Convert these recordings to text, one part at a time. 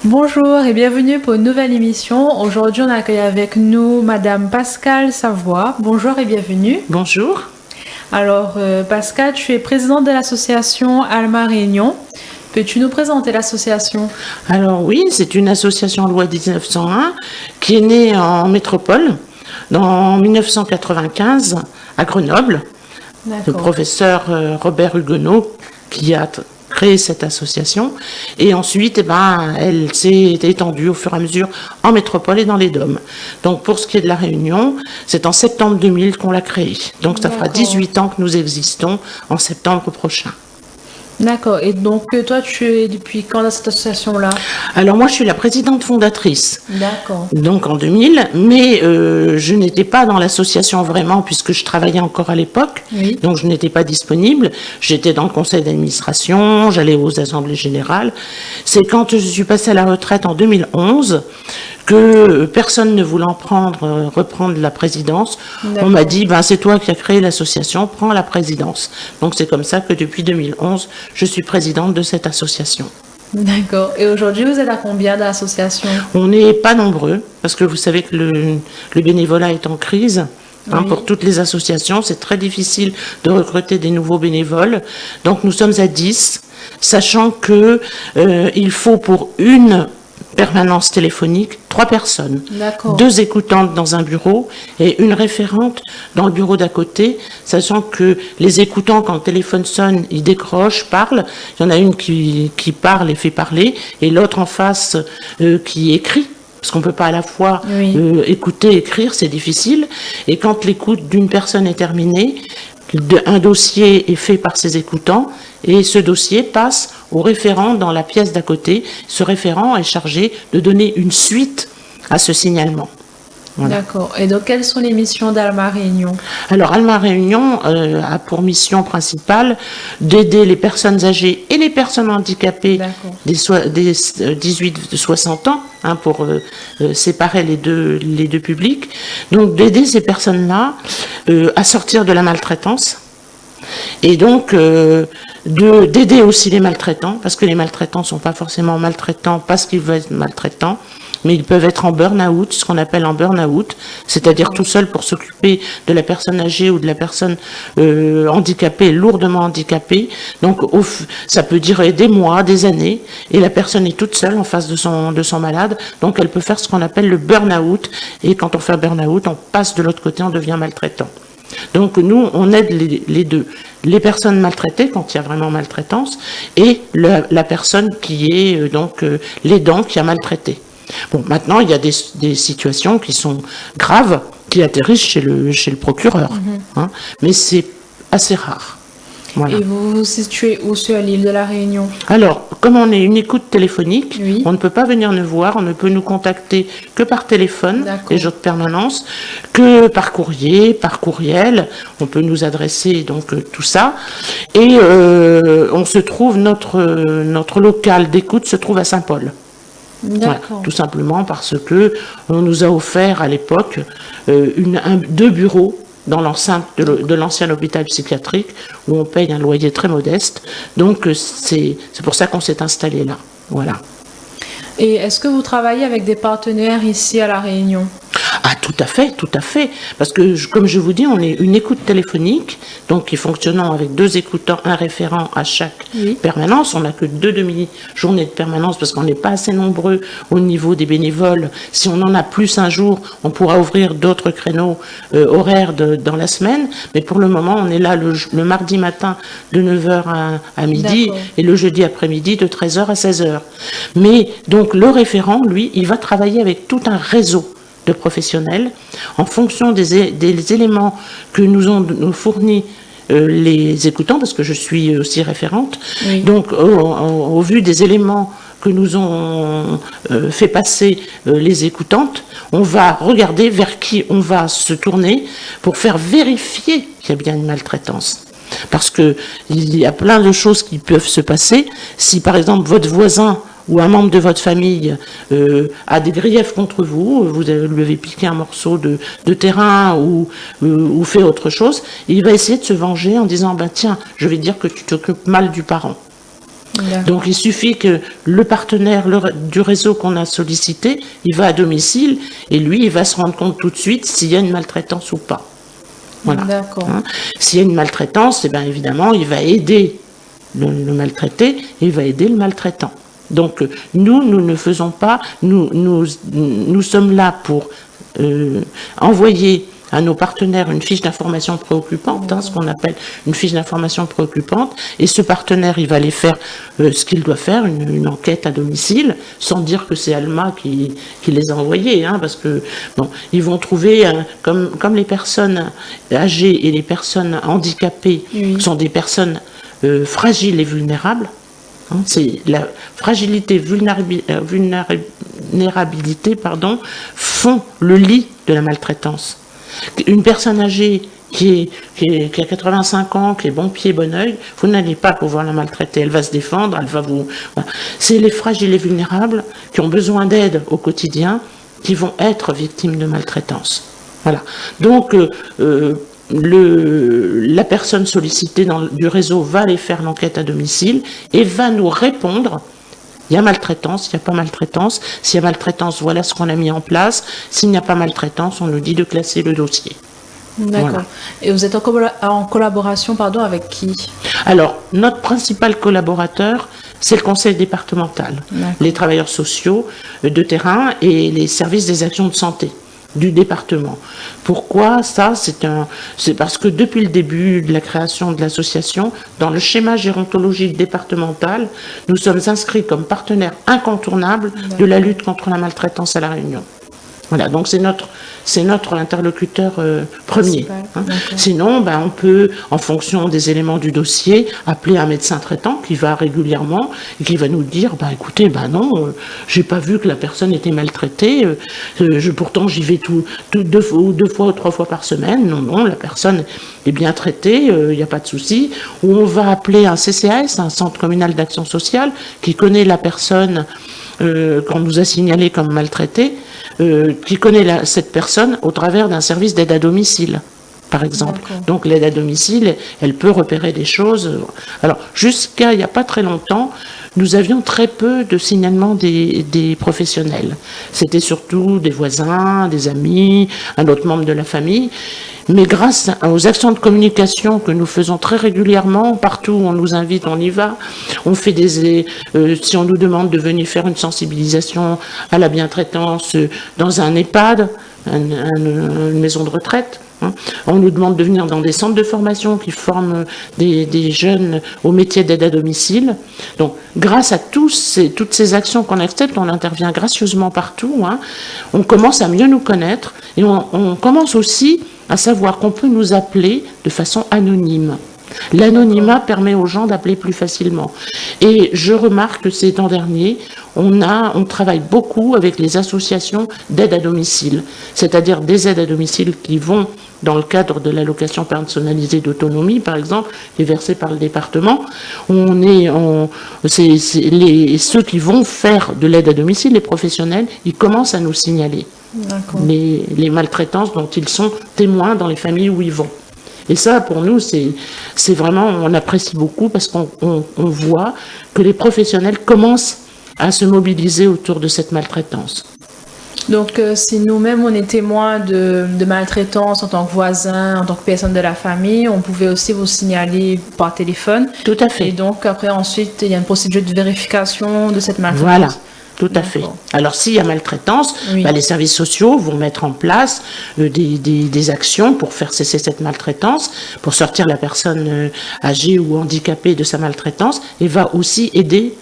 Bonjour et bienvenue pour une nouvelle émission. Aujourd'hui, on accueille avec nous Madame Pascale Savoie. Bonjour et bienvenue. Bonjour. Alors, Pascale, tu es présidente de l'association Alma Réunion. Peux-tu nous présenter l'association? Alors oui, c'est une association loi 1901 qui est née en métropole en 1995 à Grenoble. Le professeur Robert Huguenot qui a créé cette association et ensuite elle s'est étendue au fur et à mesure en métropole et dans les DOM. Donc pour ce qui est de la Réunion, c'est en septembre 2000 qu'on l'a créée. Donc ça fera 18 ans que nous existons en septembre prochain. D'accord. Et donc, toi, tu es depuis quand dans cette association-là? Alors moi, je suis la présidente fondatrice. D'accord. Donc en 2000, mais je n'étais pas dans l'association vraiment puisque je travaillais encore à l'époque. Oui. Donc je n'étais pas disponible. J'étais dans le conseil d'administration, j'allais aux assemblées générales. C'est quand je suis passée à la retraite en 2011 que personne ne voulant reprendre la présidence, on m'a dit c'est toi qui as créé l'association, prends la présidence. Donc c'est comme ça que depuis 2011, je suis présidente de cette association. D'accord. Et aujourd'hui, vous êtes à combien dans l'association? On n'est pas nombreux, parce que vous savez que le bénévolat est en crise. Oui. Pour toutes les associations, c'est très difficile de recruter des nouveaux bénévoles. Donc nous sommes à 10, sachant que il faut pour une permanence téléphonique 3 personnes, 2 écoutantes dans un bureau et une référente dans le bureau d'à côté, sachant que les écoutants, quand le téléphone sonne, ils décrochent, parlent. Il y en a une qui parle et fait parler, et l'autre en face qui écrit. Parce qu'on ne peut pas à la fois écouter, écrire, c'est difficile. Et quand l'écoute d'une personne est terminée, un dossier est fait par ses écoutants et ce dossier passe au référent dans la pièce d'à côté. Ce référent est chargé de donner une suite à ce signalement. Voilà. D'accord. Et donc, quelles sont les missions d'Alma Réunion? Alors, Alma Réunion a pour mission principale d'aider les personnes âgées et les personnes handicapées des 18-60 ans, pour séparer les deux publics. Donc, d'aider ces personnes-là à sortir de la maltraitance. Et donc, d'aider aussi les maltraitants, parce que les maltraitants ne sont pas forcément maltraitants parce qu'ils veulent être maltraitants, mais ils peuvent être en burn-out, ce qu'on appelle en burn-out, c'est-à-dire tout seul pour s'occuper de la personne âgée ou de la personne handicapée, lourdement handicapée. Donc ça peut durer des mois, des années, et la personne est toute seule en face de son malade, donc elle peut faire ce qu'on appelle le burn-out, et quand on fait un burn-out, on passe de l'autre côté, on devient maltraitant. Donc nous, on aide les deux, les personnes maltraitées quand il y a vraiment maltraitance, et la personne qui est l'aidant qui a maltraité. Bon, maintenant, il y a des situations qui sont graves, qui atterrissent chez le procureur, mais c'est assez rare. Voilà. Et vous vous situez où sur l'île de la Réunion? Alors, comme on est une écoute téléphonique, on ne peut pas venir nous voir, on ne peut nous contacter que par téléphone, les jours de permanence, que par courrier, par courriel, on peut nous adresser donc tout ça. Et on se trouve, notre local d'écoute se trouve à Saint-Paul. Voilà, tout simplement parce que on nous a offert à l'époque 2 bureaux dans l'enceinte de l'ancien hôpital psychiatrique où on paye un loyer très modeste. Donc c'est pour ça qu'on s'est installé là. Voilà. Et est-ce que vous travaillez avec des partenaires ici à La Réunion? Ah, tout à fait. Parce que, comme je vous dis, on est une écoute téléphonique, donc qui fonctionnant avec 2 écoutants, un référent à chaque permanence. On n'a que 2 demi-journées de permanence parce qu'on n'est pas assez nombreux au niveau des bénévoles. Si on en a plus un jour, on pourra ouvrir d'autres créneaux horaires dans la semaine. Mais pour le moment, on est là le mardi matin de 9h à midi et le jeudi après-midi de 13h à 16h. Mais donc le référent, lui, il va travailler avec tout un réseau de professionnels en fonction des éléments que nous ont fournis les écoutants, parce que je suis aussi référente. Donc au vu des éléments que nous ont fait passer les écoutantes, on va regarder vers qui on va se tourner pour faire vérifier qu'il y a bien une maltraitance. Parce qu'il y a plein de choses qui peuvent se passer. Si par exemple votre voisin ou un membre de votre famille a des griefs contre vous, vous lui avez piqué un morceau de terrain ou fait autre chose, il va essayer de se venger en disant tiens, je vais dire que tu t'occupes mal du parent. Donc il suffit que le partenaire du réseau qu'on a sollicité, il va à domicile et lui, il va se rendre compte tout de suite s'il y a une maltraitance ou pas. Voilà. S'il y a une maltraitance, eh bien évidemment, il va aider le maltraité et il va aider le maltraitant. Donc nous ne faisons pas, nous sommes là pour envoyer à nos partenaires une fiche d'information préoccupante, ce qu'on appelle une fiche d'information préoccupante, et ce partenaire, il va aller faire ce qu'il doit faire, une enquête à domicile, sans dire que c'est Alma qui les a envoyés, parce que bon, ils vont trouver, comme les personnes âgées et les personnes handicapées sont des personnes fragiles et vulnérables. C'est la fragilité, vulnérabilité, font le lit de la maltraitance. Une personne âgée qui a 85 ans, qui est bon pied, bon oeil, vous n'allez pas pouvoir la maltraiter. Elle va se défendre, elle va vous... Voilà. C'est les fragiles et vulnérables qui ont besoin d'aide au quotidien qui vont être victimes de maltraitance. Voilà. Donc, la personne sollicitée du réseau va aller faire l'enquête à domicile et va nous répondre. Il y a maltraitance, il n'y a pas maltraitance. S'il y a maltraitance, voilà ce qu'on a mis en place. S'il n'y a pas maltraitance, on nous dit de classer le dossier. D'accord. Voilà. Et vous êtes en collaboration avec qui? Alors, notre principal collaborateur, c'est le conseil départemental, les travailleurs sociaux de terrain et les services des actions de santé du département. Pourquoi ça? C'est parce que depuis le début de la création de l'association, dans le schéma gérontologique départemental, nous sommes inscrits comme partenaires incontournables de la lutte contre la maltraitance à La Réunion. Voilà, donc c'est notre interlocuteur premier. Sinon, on peut, en fonction des éléments du dossier, appeler un médecin traitant qui va régulièrement et qui va nous dire, écoutez, non, j'ai pas vu que la personne était maltraitée, pourtant j'y vais deux fois ou 3 fois par semaine. Non, la personne est bien traitée, il n'y a pas de souci. Ou on va appeler un CCAS, un centre communal d'action sociale, qui connaît la personne qu'on nous a signalée comme maltraitée, qui connaît cette personne au travers d'un service d'aide à domicile, par exemple. Donc l'aide à domicile, elle peut repérer des choses. Alors, jusqu'à il n'y a pas très longtemps, nous avions très peu de signalements des professionnels. C'était surtout des voisins, des amis, un autre membre de la famille. Mais grâce aux actions de communication que nous faisons très régulièrement, partout où on nous invite, on y va. On fait si on nous demande de venir faire une sensibilisation à la bientraitance dans un EHPAD, une maison de retraite. On nous demande de venir dans des centres de formation qui forment des jeunes au métier d'aide à domicile. Donc, grâce à toutes ces actions qu'on accepte, on intervient gracieusement partout. On commence à mieux nous connaître et on commence aussi à savoir qu'on peut nous appeler de façon anonyme. L'anonymat permet aux gens d'appeler plus facilement. Et je remarque que ces temps derniers, on travaille beaucoup avec les associations d'aide à domicile, c'est-à-dire des aides à domicile qui vont dans le cadre de l'allocation personnalisée d'autonomie, par exemple, qui est versée par le département. Ceux qui vont faire de l'aide à domicile, les professionnels, ils commencent à nous signaler les maltraitances dont ils sont témoins dans les familles où ils vont. Et ça, pour nous, c'est vraiment, on apprécie beaucoup parce qu'on voit que les professionnels commencent à se mobiliser autour de cette maltraitance. Donc, si nous-mêmes, on est témoins de maltraitance en tant que voisins, en tant que personne de la famille, on pouvait aussi vous signaler par téléphone. Tout à fait. Et donc, après, ensuite, il y a une procédure de vérification de cette maltraitance. Voilà. Tout à fait. Alors, s'il y a maltraitance, les services sociaux vont mettre en place des actions pour faire cesser cette maltraitance, pour sortir la personne âgée ou handicapée de sa maltraitance, et va aussi aider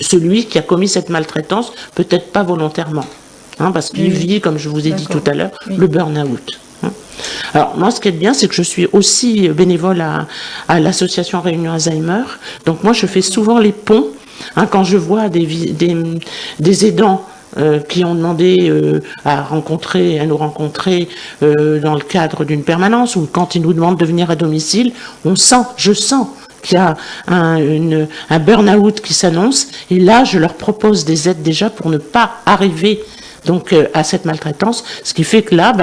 celui qui a commis cette maltraitance, peut-être pas volontairement, parce qu'il vit, comme je vous ai dit tout à l'heure, le burn-out. Alors, moi, ce qui est bien, c'est que je suis aussi bénévole à l'association Réunion Alzheimer. Donc, moi, je fais souvent les ponts. Quand je vois des aidants qui ont demandé à nous rencontrer dans le cadre d'une permanence, ou quand ils nous demandent de venir à domicile, je sens qu'il y a un burn-out qui s'annonce, et là je leur propose des aides déjà pour ne pas arriver à cette maltraitance, ce qui fait que là,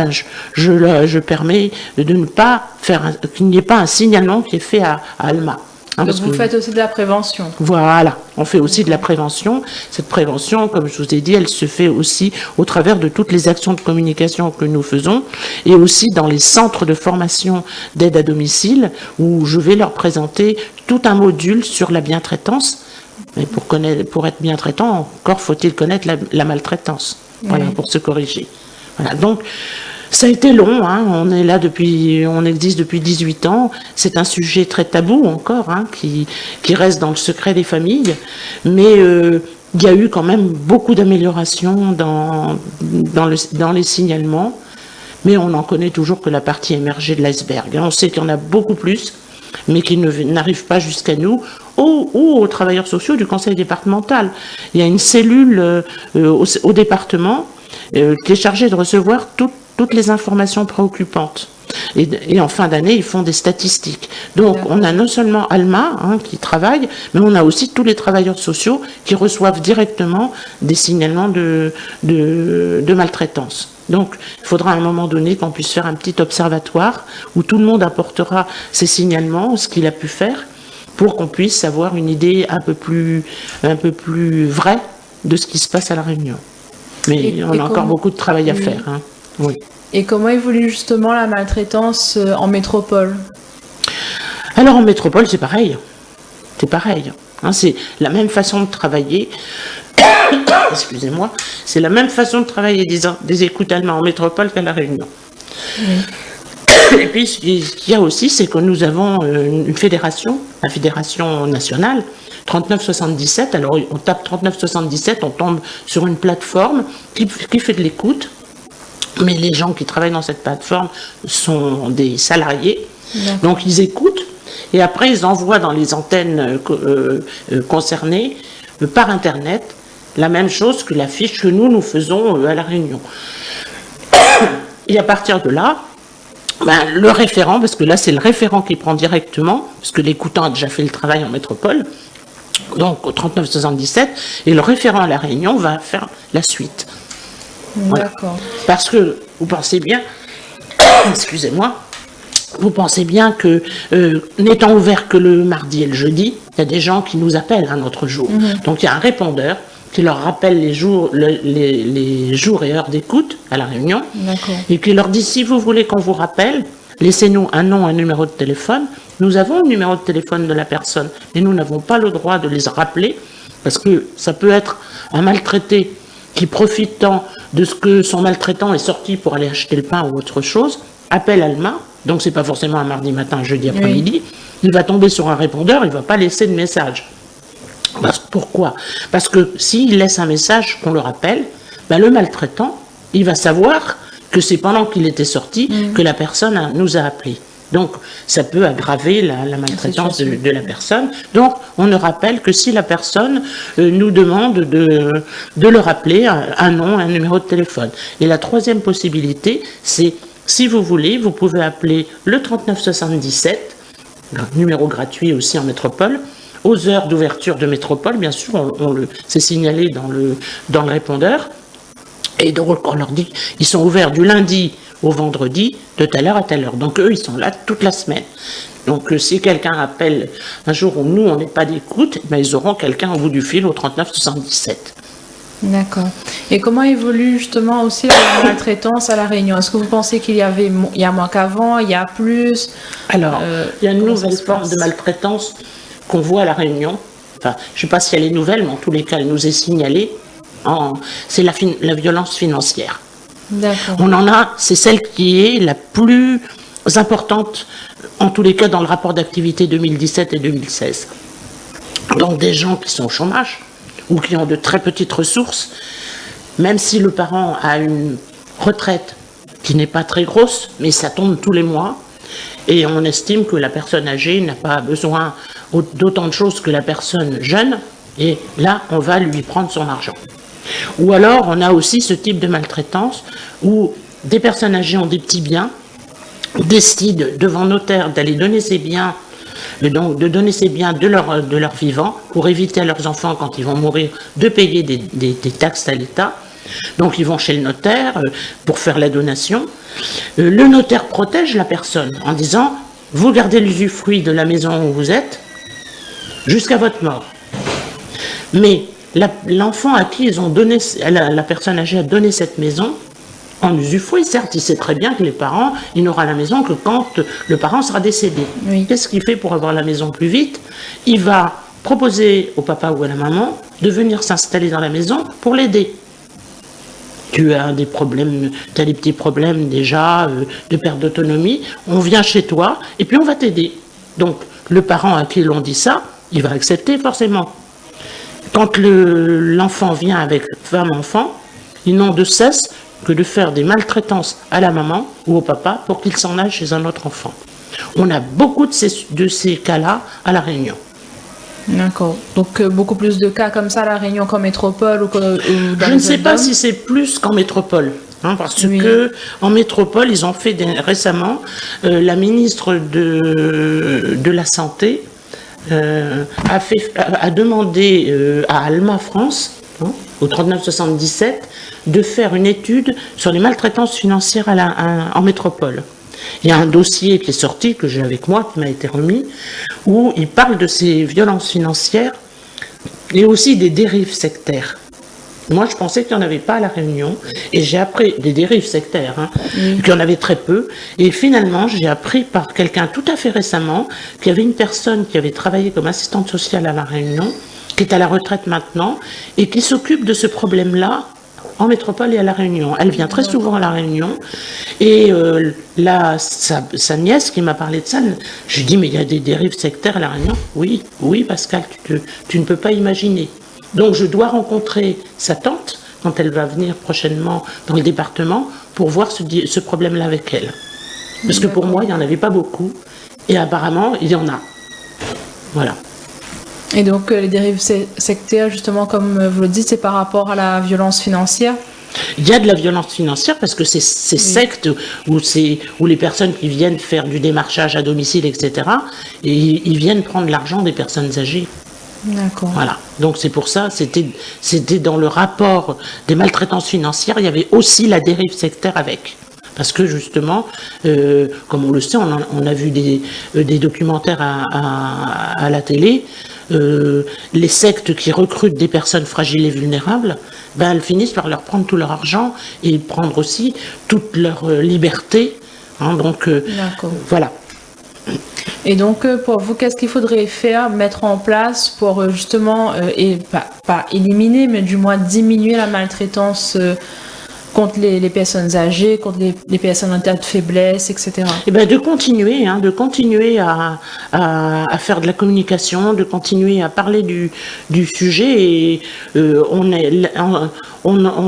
je permets de ne pas qu'il n'y ait pas un signalement qui est fait à Alma. Donc vous faites aussi de la prévention. Voilà, on fait aussi de la prévention. Cette prévention, comme je vous ai dit, elle se fait aussi au travers de toutes les actions de communication que nous faisons et aussi dans les centres de formation d'aide à domicile où je vais leur présenter tout un module sur la bientraitance. Mais pour être bientraitant, encore faut-il connaître la maltraitance. Voilà, pour se corriger. Voilà, donc ça a été long, hein. On existe depuis 18 ans. C'est un sujet très tabou encore, hein, qui reste dans le secret des familles. Mais il y a eu quand même beaucoup d'améliorations dans les signalements. Mais on n'en connaît toujours que la partie émergée de l'iceberg. On sait qu'il y en a beaucoup plus, mais qui n'arrivent pas jusqu'à nous, ou aux travailleurs sociaux du conseil départemental. Il y a une cellule au département qui est chargée de recevoir toutes les informations préoccupantes. Et en fin d'année, ils font des statistiques. Donc, on a non seulement Alma qui travaille, mais on a aussi tous les travailleurs sociaux qui reçoivent directement des signalements de maltraitance. Donc, il faudra à un moment donné qu'on puisse faire un petit observatoire où tout le monde apportera ses signalements, ce qu'il a pu faire, pour qu'on puisse avoir une idée un peu plus vraie de ce qui se passe à La Réunion. Mais on a encore beaucoup de travail à faire. Hein. Oui. Et comment évolue justement la maltraitance en métropole? Alors en métropole, c'est pareil. C'est pareil. Hein, c'est la même façon de travailler. Excusez-moi. C'est la même façon de travailler des écoutes allemands en métropole qu'à La Réunion. Oui. Et puis, ce qu'il y a aussi, c'est que nous avons une fédération, la fédération nationale, 3977. Alors, on tape 3977, on tombe sur une plateforme qui fait de l'écoute. Mais les gens qui travaillent dans cette plateforme sont des salariés. Donc, ils écoutent et après, ils envoient dans les antennes concernées, par Internet, la même chose que la fiche que nous faisons à La Réunion. Et à partir de là, le référent, parce que là, c'est le référent qui prend directement, parce que l'écoutant a déjà fait le travail en métropole, donc au 3977, et le référent à La Réunion va faire la suite. Voilà. D'accord. Parce que vous pensez bien, excusez-moi, vous pensez bien que n'étant ouvert que le mardi et le jeudi, il y a des gens qui nous appellent un autre jour. Donc il y a un répondeur qui leur rappelle les jours et heures d'écoute à La Réunion. Et qui leur dit, si vous voulez qu'on vous rappelle, laissez-nous un nom, un numéro de téléphone. Nous avons le numéro de téléphone de la personne, mais nous n'avons pas le droit de les rappeler, parce que ça peut être un maltraité qui, profitant de ce que son maltraitant est sorti pour aller acheter le pain ou autre chose, appelle Alma, donc c'est pas forcément un mardi matin, un jeudi après-midi, il va tomber sur un répondeur, il va pas laisser de message. Pourquoi? Parce que s'il laisse un message qu'on le rappelle, le maltraitant, il va savoir que c'est pendant qu'il était sorti que la personne nous a appelés. Donc, ça peut aggraver la maltraitance de la personne. Donc, on ne rappelle que si la personne nous demande de le rappeler un nom, un numéro de téléphone. Et la troisième possibilité, c'est, si vous voulez, vous pouvez appeler le 3977, numéro gratuit aussi en métropole, aux heures d'ouverture de métropole, bien sûr, c'est signalé dans le répondeur. Et donc, on leur dit, ils sont ouverts du lundi au vendredi, de telle heure à telle heure. Donc, eux, ils sont là toute la semaine. Donc, si quelqu'un appelle un jour où nous, on n'est pas d'écoute, ils auront quelqu'un au bout du fil au 3977. D'accord. Et comment évolue justement aussi la maltraitance à La Réunion? Est-ce que vous pensez qu'il y a moins qu'avant, il y a plus? Alors, il y a une nouvelle forme de maltraitance qu'on voit à La Réunion. Enfin, je ne sais pas si elle est nouvelle, mais en tous les cas, elle nous est signalée. C'est la violence financière. D'accord. On en a, c'est celle qui est la plus importante, en tous les cas, dans le rapport d'activité 2017 et 2016. Donc, des gens qui sont au chômage ou qui ont de très petites ressources, même si le parent a une retraite qui n'est pas très grosse, mais ça tombe tous les mois, et on estime que la personne âgée n'a pas besoin d'autant de choses que la personne jeune, et là, on va lui prendre son argent. Ou alors, on a aussi ce type de maltraitance où des personnes âgées ont des petits biens, décident devant notaire d'aller donner ces biens, donc de donner ces biens de leur vivant pour éviter à leurs enfants, quand ils vont mourir, de payer des taxes à l'État. Donc, ils vont chez le notaire pour faire la donation. Le notaire protège la personne en disant, vous gardez l'usufruit de la maison où vous êtes, jusqu'à votre mort. Mais l'enfant à qui ils ont donné, la personne âgée a donné cette maison, en usufruit, certes, il sait très bien que les parents, il n'aura la maison que quand le parent sera décédé. Oui. Qu'est-ce qu'il fait pour avoir la maison plus vite? Il va proposer au papa ou à la maman de venir s'installer dans la maison pour l'aider. Tu as des problèmes, tu as des petits problèmes déjà de perte d'autonomie, on vient chez toi et puis on va t'aider. Donc, le parent à qui l'on dit ça, il va accepter forcément. Quand l'enfant vient avec femme-enfant, ils n'ont de cesse que de faire des maltraitances à la maman ou au papa pour qu'il s'en aille chez un autre enfant. On a beaucoup de ces cas-là à La Réunion. D'accord. Donc, beaucoup plus de cas comme ça à La Réunion qu'en métropole ou dans Je ne sais pas si c'est plus qu'en métropole. Parce que en métropole, ils ont fait récemment, la ministre de la Santé a demandé à Alma France, au 3977, de faire une étude sur les maltraitances financières en métropole. Il y a un dossier qui est sorti, que j'ai avec moi, qui m'a été remis, où il parle de ces violences financières et aussi des dérives sectaires. Moi, je pensais qu'il n'y en avait pas à La Réunion, et j'ai appris des dérives sectaires, qu'il y en avait très peu, et finalement, j'ai appris par quelqu'un tout à fait récemment qu'il y avait une personne qui avait travaillé comme assistante sociale à La Réunion, qui est à la retraite maintenant, et qui s'occupe de ce problème-là en métropole et à La Réunion. Elle vient très souvent à La Réunion, et sa nièce qui m'a parlé de ça, je lui dis, mais il y a des dérives sectaires à La Réunion? Oui, Pascal, tu ne peux pas imaginer. Donc je dois rencontrer sa tante quand elle va venir prochainement dans le département pour voir ce problème-là avec elle. Parce que pour moi, il n'y en avait pas beaucoup, et apparemment, il y en a. Voilà. Et donc, les dérives sectaires, justement, comme vous le dites, c'est par rapport à la violence financière? Il y a de la violence financière parce que ces sectes où les personnes qui viennent faire du démarchage à domicile, etc., et ils viennent prendre l'argent des personnes âgées. D'accord. Voilà. Donc c'est pour ça, c'était dans le rapport des maltraitances financières, il y avait aussi la dérive sectaire avec. Parce que justement, comme on le sait, on a vu des documentaires à la télé, les sectes qui recrutent des personnes fragiles et vulnérables, elles finissent par leur prendre tout leur argent et prendre aussi toute leur liberté. Donc voilà. Et donc, pour vous, qu'est-ce qu'il faudrait faire, mettre en place pour justement, et pas éliminer, mais du moins diminuer la maltraitance contre les personnes âgées, contre les personnes en état de faiblesse, etc. Et de continuer à faire de la communication, de continuer à parler du sujet, et on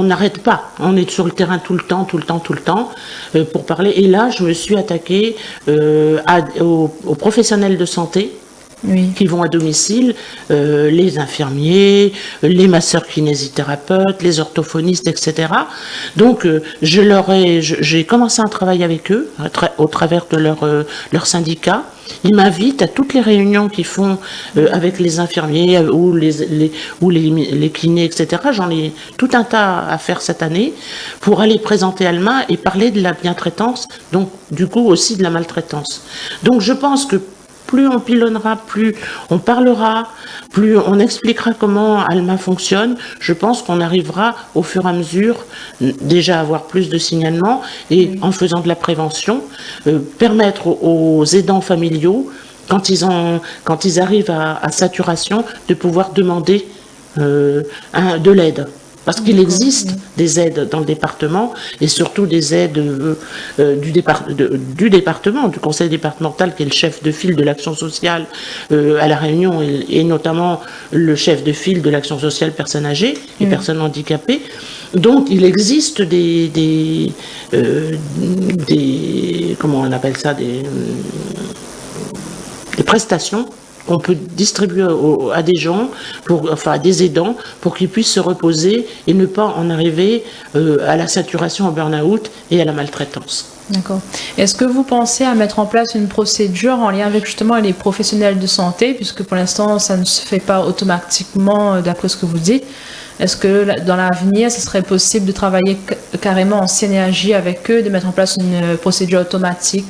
n'arrête pas. On est sur le terrain tout le temps pour parler. Et là, je me suis attaquée aux professionnels de santé. Oui. Qui vont à domicile, les infirmiers, les masseurs kinésithérapeutes, les orthophonistes, etc. Donc, j'ai commencé un travail avec eux, au travers de leur syndicat. Ils m'invitent à toutes les réunions qu'ils font avec les infirmiers ou les kinés, etc. J'en ai tout un tas à faire cette année pour aller présenter Alma et parler de la bientraitance, donc du coup aussi de la maltraitance. Donc, je pense que plus on pilonnera, plus on parlera, plus on expliquera comment Alma fonctionne, je pense qu'on arrivera au fur et à mesure déjà à avoir plus de signalements et en faisant de la prévention, permettre aux aidants familiaux, quand ils arrivent à saturation, de pouvoir demander de l'aide. Parce qu'il existe des aides dans le département, et surtout des aides du département, du conseil départemental, qui est le chef de file de l'action sociale à La Réunion, et notamment le chef de file de l'action sociale personnes âgées et personnes handicapées. Donc il existe des comment on appelle ça, des prestations qu'on peut distribuer à des gens, à des aidants, pour qu'ils puissent se reposer et ne pas en arriver à la saturation, au burn-out et à la maltraitance. D'accord. Est-ce que vous pensez à mettre en place une procédure en lien avec justement les professionnels de santé, puisque pour l'instant ça ne se fait pas automatiquement d'après ce que vous dites? Est-ce que dans l'avenir, ce serait possible de travailler carrément en synergie avec eux, de mettre en place une procédure automatique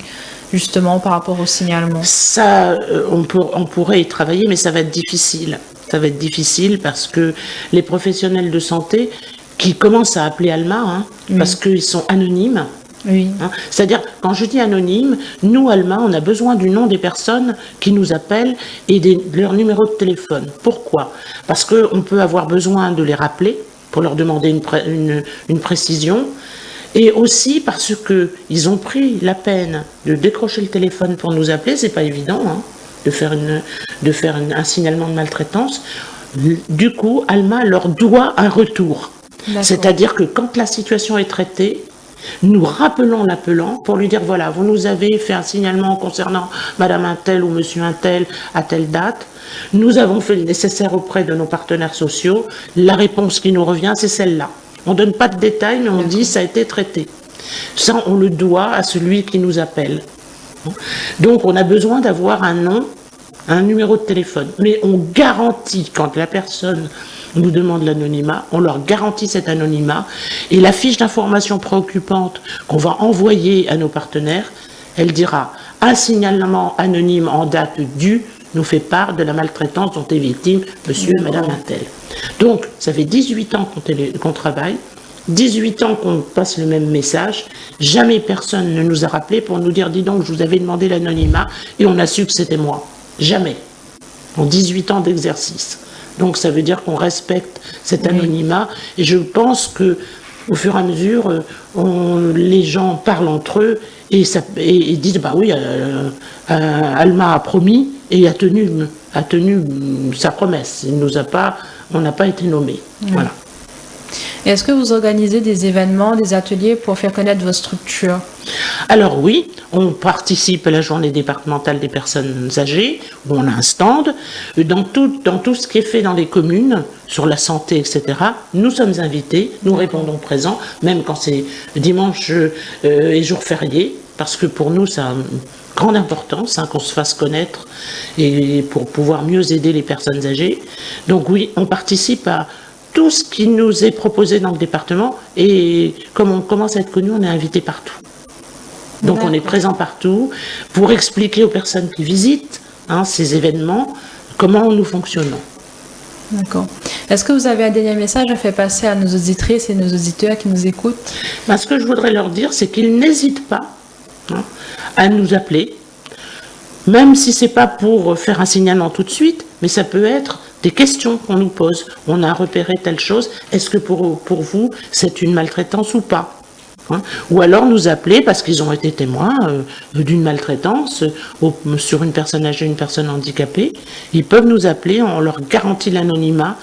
justement par rapport au signalement? Ça, on pourrait y travailler, mais ça va être difficile. Ça va être difficile parce que les professionnels de santé qui commencent à appeler Alma, parce qu'ils sont anonymes. Oui. C'est-à-dire, quand je dis anonyme, nous, Alma, on a besoin du nom des personnes qui nous appellent et de leur numéro de téléphone. Pourquoi? Parce qu'on peut avoir besoin de les rappeler pour leur demander une précision, et aussi parce qu'ils ont pris la peine de décrocher le téléphone pour nous appeler. C'est pas évident de faire un signalement de maltraitance. Du coup, Alma leur doit un retour. D'accord. C'est-à-dire que quand la situation est traitée, nous rappelons l'appelant pour lui dire, voilà, vous nous avez fait un signalement concernant madame un tel ou monsieur un tel à telle date. Nous avons fait le nécessaire auprès de nos partenaires sociaux. La réponse qui nous revient, c'est celle-là. On ne donne pas de détails, mais on dit ça a été traité. Ça, on le doit à celui qui nous appelle. Donc, on a besoin d'avoir un nom, un numéro de téléphone. Mais on garantit, quand la personne nous demande l'anonymat, on leur garantit cet anonymat. Et la fiche d'information préoccupante qu'on va envoyer à nos partenaires, elle dira « Un signalement anonyme en date due nous fait part de la maltraitance dont est victime monsieur et madame un tel ». Donc, ça fait 18 ans qu'on travaille, 18 ans qu'on passe le même message. Jamais personne ne nous a rappelé pour nous dire « Dis donc, je vous avais demandé l'anonymat et on a su que c'était moi ». Jamais. En 18 ans d'exercice. Donc, ça veut dire qu'on respecte cet anonymat. Et je pense que au fur et à mesure, les gens parlent entre eux et disent « Bah oui, Alma a promis et a tenu sa promesse. On n'a pas été nommé. » Voilà. Est-ce que vous organisez des événements, des ateliers pour faire connaître vos structures? Alors oui, on participe à la journée départementale des personnes âgées, où on a un stand. Dans tout ce qui est fait dans les communes, sur la santé, etc., nous sommes invités, nous répondons présents, même quand c'est dimanche et jour férié, parce que pour nous, ça a une grande importance qu'on se fasse connaître et pour pouvoir mieux aider les personnes âgées. Donc oui, on participe à tout ce qui nous est proposé dans le département, et comme on commence à être connu, on est invité partout. Donc on est présent partout pour expliquer aux personnes qui visitent ces événements comment nous fonctionnons. D'accord. Est-ce que vous avez un dernier message à faire passer à nos auditrices et nos auditeurs qui nous écoutent? Ce que je voudrais leur dire, c'est qu'ils n'hésitent pas à nous appeler, même si ce n'est pas pour faire un signalement tout de suite, mais ça peut être des questions qu'on nous pose. On a repéré telle chose, est-ce que pour vous, c'est une maltraitance ou pas? Ou alors nous appeler parce qu'ils ont été témoins d'une maltraitance sur une personne âgée, une personne handicapée. Ils peuvent nous appeler, on leur garantit l'anonymat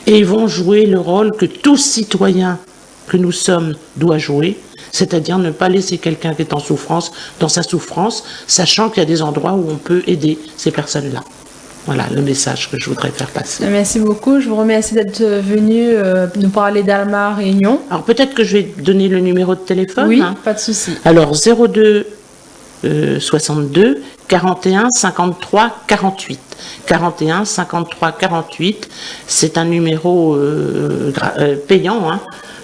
et ils vont jouer le rôle que tout citoyen que nous sommes doit jouer, c'est-à-dire ne pas laisser quelqu'un qui est en souffrance dans sa souffrance, sachant qu'il y a des endroits où on peut aider ces personnes-là. Voilà le message que je voudrais faire passer. Merci beaucoup. Je vous remercie d'être venu nous parler d'Alma Réunion. Alors peut-être que je vais donner le numéro de téléphone. Oui, pas de souci. Alors 02 62 41 53 48. 41 53 48. C'est un numéro payant.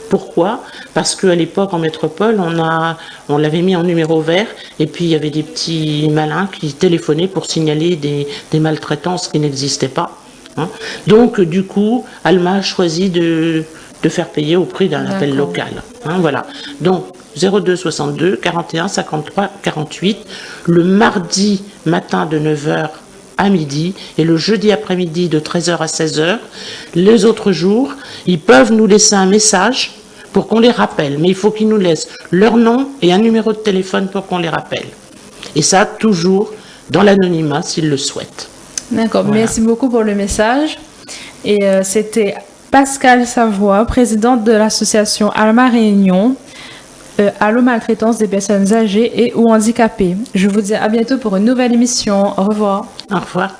Pourquoi? Parce qu'à l'époque, en métropole, on l'avait mis en numéro vert, et puis il y avait des petits malins qui téléphonaient pour signaler des maltraitances qui n'existaient pas. Donc, du coup, Alma a choisi de faire payer au prix d'un appel local. Voilà. Donc, 02 62 41 53 48, le mardi matin de 9h à midi et le jeudi après-midi de 13h à 16h. Les autres jours, ils peuvent nous laisser un message pour qu'on les rappelle, mais il faut qu'ils nous laissent leur nom et un numéro de téléphone pour qu'on les rappelle. Et ça, toujours dans l'anonymat, s'ils le souhaitent. D'accord, voilà. Merci beaucoup pour le message. Et c'était Pascal Savoie, présidente de l'association Alma Réunion, Allo Maltraitance des personnes âgées et ou handicapées. Je vous dis à bientôt pour une nouvelle émission. Au revoir. Au revoir.